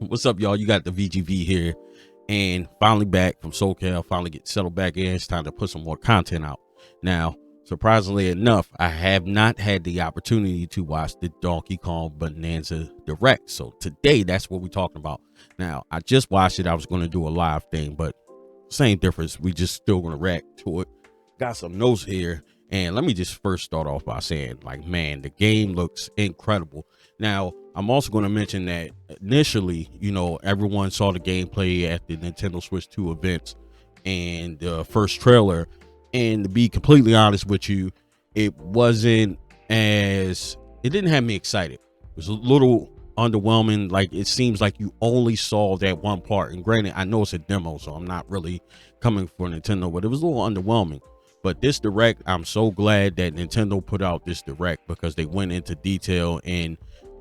What's up, y'all? You got the VGV here, and finally back from SoCal. Finally get settled back in. It's time to put some more content out. Now, surprisingly enough, I have not had the opportunity to watch the Donkey Kong Bonanza Direct. So today, that's what we're talking about. Now, I just watched it. I was going to do a live thing, but same difference. We just still going to react to it. Got some notes here. And let me just first start off by saying, like, man, the game looks incredible. Now, I'm also going to mention that initially, you know, everyone saw the gameplay at the Nintendo Switch 2 events and the first trailer. And to be completely honest with you, it didn't have me excited. It was a little underwhelming. Like, it seems like you only saw that one part. And granted, I know it's a demo, so I'm not really coming for Nintendo, but it was a little underwhelming. But this Direct, I'm so glad that Nintendo put out this Direct because they went into detail, and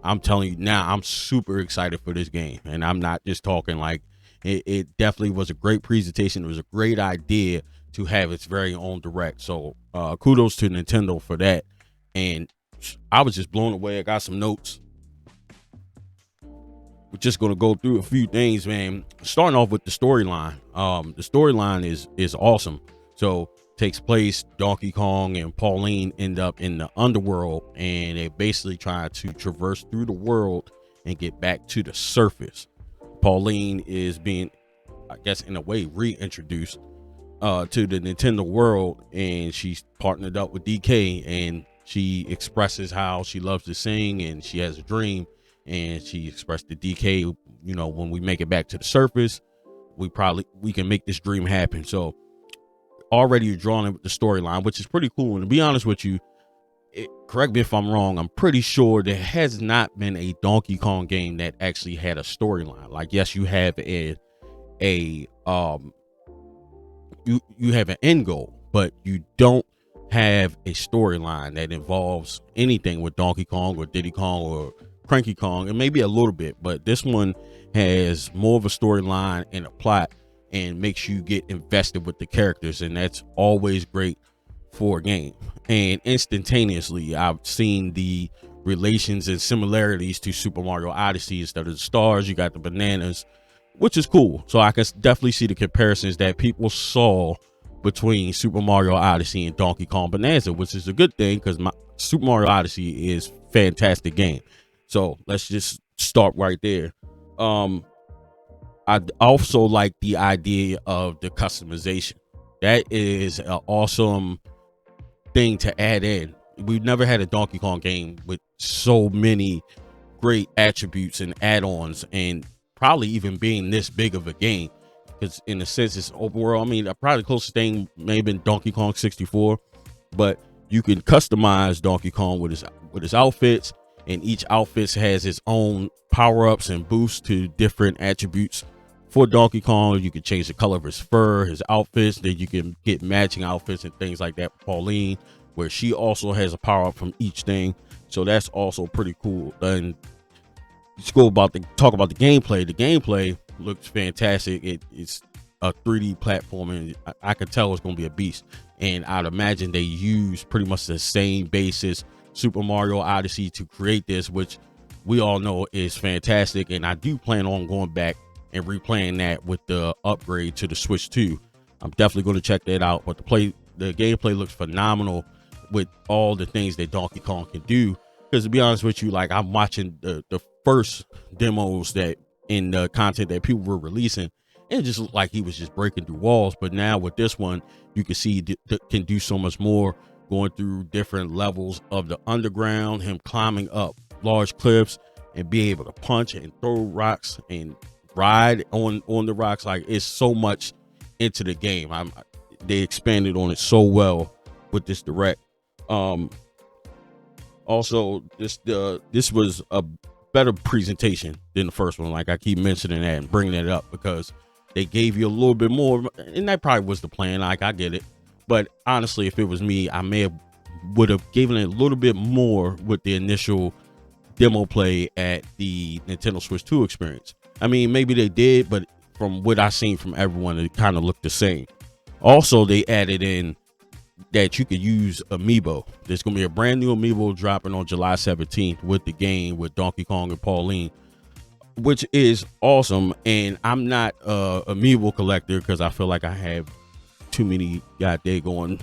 I'm telling you now, I'm super excited for this game. And I'm not just talking, like, it definitely was a great presentation. It was a great idea to have its very own Direct. So kudos to Nintendo for that. And I was just blown away. I got some notes. We're just going to go through a few things, man. Starting off with the storyline. The storyline is awesome. So takes place, Donkey Kong and Pauline end up in the underworld, and they basically try to traverse through the world and get back to the surface. Pauline is being, I guess, in a way reintroduced to the Nintendo world, and she's partnered up with DK, and she expresses how she loves to sing, and she has a dream, and she expressed to DK, you know, when we make it back to the surface, we can make this dream happen. So already you're drawing it with the storyline, which is pretty cool. And to be honest with you, correct me if I'm wrong, I'm pretty sure there has not been a Donkey Kong game that actually had a storyline. Like, yes, you have you have an end goal, but you don't have a storyline that involves anything with Donkey Kong or Diddy Kong or Cranky Kong, and maybe a little bit, but this one has more of a storyline and a plot, and makes you get invested with the characters, and that's always great for a game. And instantaneously, I've seen the relations and similarities to Super Mario Odyssey. Instead of the stars, you got the bananas, which is cool. So I can definitely see the comparisons that people saw between Super Mario Odyssey and Donkey Kong Bonanza, which is a good thing because Super Mario Odyssey is a fantastic game. So let's just start right there. I also like the idea of the customization. That is an awesome thing to add in. We've never had a Donkey Kong game with so many great attributes and add-ons, and probably even being this big of a game, because in a sense it's open world. I mean, probably the closest thing may have been Donkey Kong 64, but you can customize Donkey Kong with his outfits, and each outfit has its own power-ups and boosts to different attributes. For Donkey Kong, you can change the color of his fur, his outfits. Then you can get matching outfits and things like that for Pauline, where she also has a power up from each thing. So that's also pretty cool. And let's talk about the gameplay. The gameplay looks fantastic. It's a 3D platform, and I could tell it's going to be a beast. And I'd imagine they use pretty much the same basis, Super Mario Odyssey, to create this, which we all know is fantastic. And I do plan on going back and replaying that with the upgrade to the Switch 2. I'm definitely going to check that out. But the gameplay looks phenomenal with all the things that Donkey Kong can do. Because to be honest with you, like, I'm watching the first demos that in the content that people were releasing, and it just looked like he was just breaking through walls. But now with this one, you can see can do so much more, going through different levels of the underground, him climbing up large cliffs and be able to punch and throw rocks and ride on the rocks. Like, it's so much into the game. They expanded on it so well with this Direct. Also, this was a better presentation than the first one. Like, I keep mentioning that and bringing it up because they gave you a little bit more, and that probably was the plan. Like, I get it, but honestly, if it was me, I would have given it a little bit more with the initial demo play at the Nintendo Switch 2 experience. I mean, maybe they did, but from what I've seen from everyone, it kind of looked the same. Also, they added in that you could use Amiibo. There's going to be a brand new Amiibo dropping on July 17th with the game with Donkey Kong and Pauline. which is awesome. And I'm not a Amiibo collector because I feel like I have too many goddamn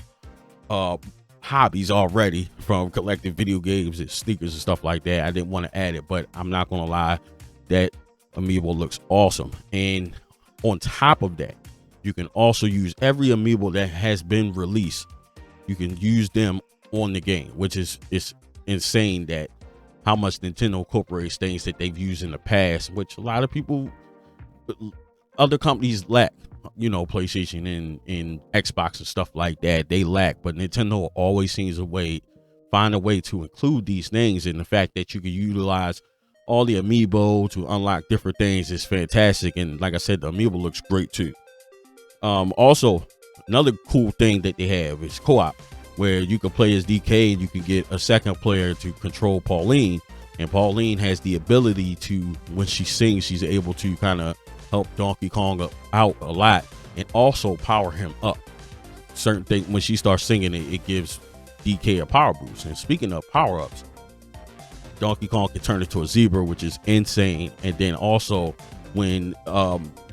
hobbies already, from collecting video games and sneakers and stuff like that. I didn't want to add it, but I'm not gonna lie, that Amiibo looks awesome. And on top of that, you can also use every Amiibo that has been released. You can use them on the game, which is insane that how much Nintendo incorporates things that they've used in the past, which a lot of people, other companies lack. You know, PlayStation and Xbox and stuff like that, they lack, but Nintendo always seems find a way to include these things. And the fact that you can utilize all the Amiibo to unlock different things is fantastic. And like I said, the Amiibo looks great too. Also, another cool thing that they have is co-op, where you can play as DK and you can get a second player to control Pauline. And Pauline has the ability to, when she sings, she's able to kind of help Donkey Kong out a lot and also power him up. Certain things, when she starts singing, it gives DK a power boost. And speaking of power-ups, Donkey Kong can turn into a zebra, which is insane. And then also, when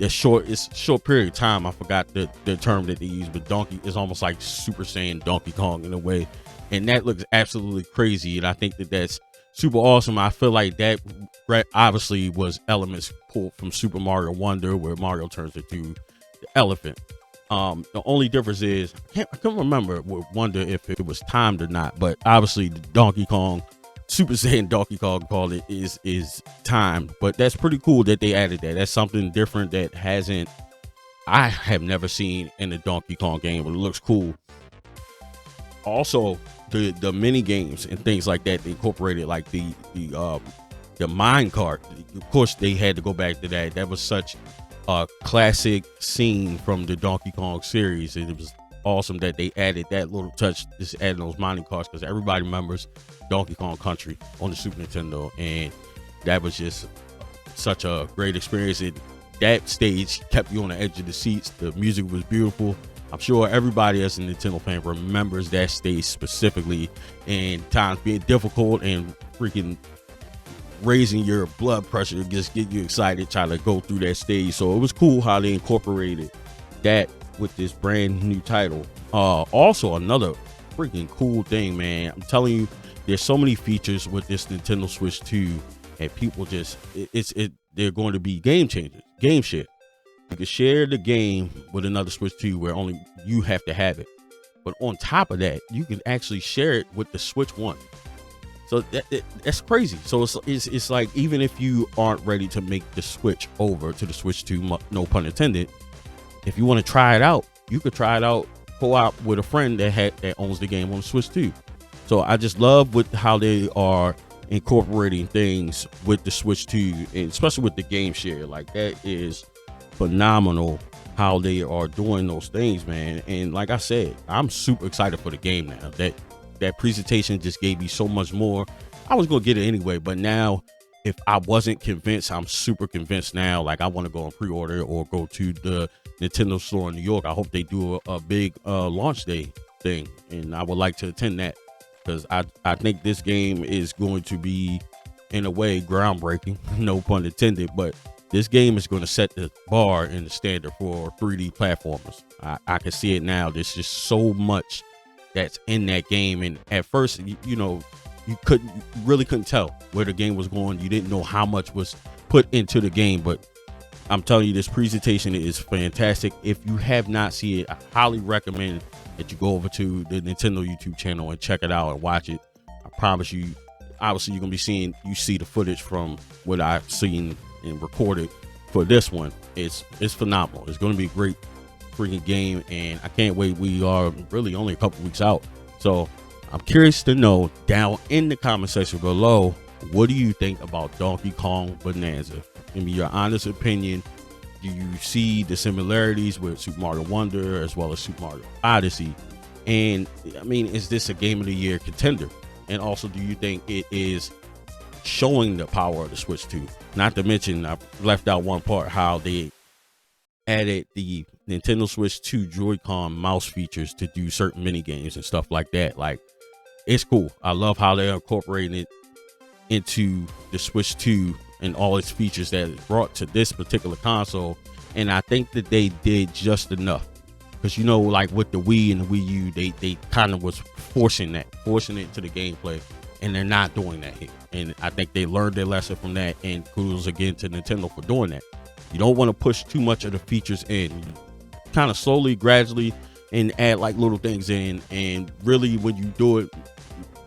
it's short period of time, I forgot the term that they use, but Donkey is almost like Super Saiyan Donkey Kong in a way, and that looks absolutely crazy. And I think that's super awesome. I feel like that obviously was elements pulled from Super Mario Wonder, where Mario turns into the elephant. The only difference is I can't remember with Wonder if it was timed or not, but obviously the Donkey Kong, Super Saiyan Donkey Kong, call it, is timed. But that's pretty cool that they added that. That's something different that I have never seen in a Donkey Kong game, but it looks cool. Also, the mini games and things like that, they incorporated, like the mine cart. Of course, they had to go back to that. That was such a classic scene from the Donkey Kong series, and it was awesome that they added that little touch, just adding those mining carts, because everybody remembers Donkey Kong Country on the Super Nintendo, and that was just such a great experience. That stage kept you on the edge of the seats. The music was beautiful. I'm sure everybody that's a Nintendo fan remembers that stage specifically, and times being difficult and freaking raising your blood pressure, just get you excited trying to go through that stage. So it was cool how they incorporated that with this brand new title. Also, another freaking cool thing, man, I'm telling you, there's so many features with this Nintendo Switch 2, and people just they're going to be game changers, game share. You can share the game with another Switch 2 where only you have to have it. But on top of that, you can actually share it with the Switch 1. So that's crazy. So it's like, even if you aren't ready to make the switch over to the Switch 2, no pun intended, if you want to try it out, you could try it out co-op with a friend that owns the game on the Switch 2. So I just love with how they are incorporating things with the Switch 2, and especially with the game share. Like, that is phenomenal how they are doing those things, man. And like I said, I'm super excited for the game now. That presentation just gave me so much more. I was gonna get it anyway, but now, if I wasn't convinced, I'm super convinced now. Like, I want to go and pre-order or go to the Nintendo store in New York. I hope they do a big launch day thing, and I would like to attend that, because I think this game is going to be, in a way, groundbreaking, no pun intended, but this game is going to set the bar and the standard for 3D platformers. I can see it now. There's just so much that's in that game, and at first, you really couldn't tell where the game was going. You didn't know how much was put into the game, but I'm telling you, this presentation is fantastic. If you have not seen it, I highly recommend that you go over to the Nintendo YouTube channel and check it out and watch it. I promise you, obviously you're gonna be see the footage from what I've seen and recorded for this one. It's phenomenal. It's going to be a great freaking game, and I can't wait. We are really only a couple weeks out, so I'm curious to know down in the comment section below, what do you think about Donkey Kong Bonanza? Give me your honest opinion. Do you see the similarities with Super Mario Wonder as well as Super Mario Odyssey? And I mean, is this a Game of the Year contender? And also, do you think it is showing the power of the Switch 2? Not to mention, I left out one part, how they added the Nintendo Switch 2 Joy-Con mouse features to do certain mini games and stuff like that. Like, it's cool. I love how they're incorporating it into the Switch 2 and all its features that it brought to this particular console. And I think that they did just enough, because, you know, like with the Wii and the Wii U, they kind of was forcing it into the gameplay, and they're not doing that here. And I think they learned their lesson from that, and kudos again to Nintendo for doing that. You don't want to push too much of the features in. You kind of slowly, gradually, and add like little things in, and really when you do it,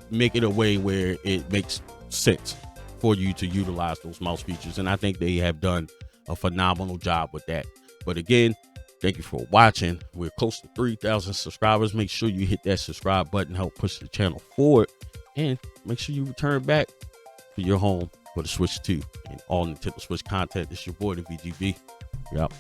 make it a way where it makes sense for you to utilize those mouse features. And I think they have done a phenomenal job with that. But again, thank you for watching. We're close to 3,000 subscribers. Make sure you hit that subscribe button, help push the channel forward, and make sure you return back to your home for the Switch 2 and all Nintendo Switch content. This is your boy, the VGV. Yep.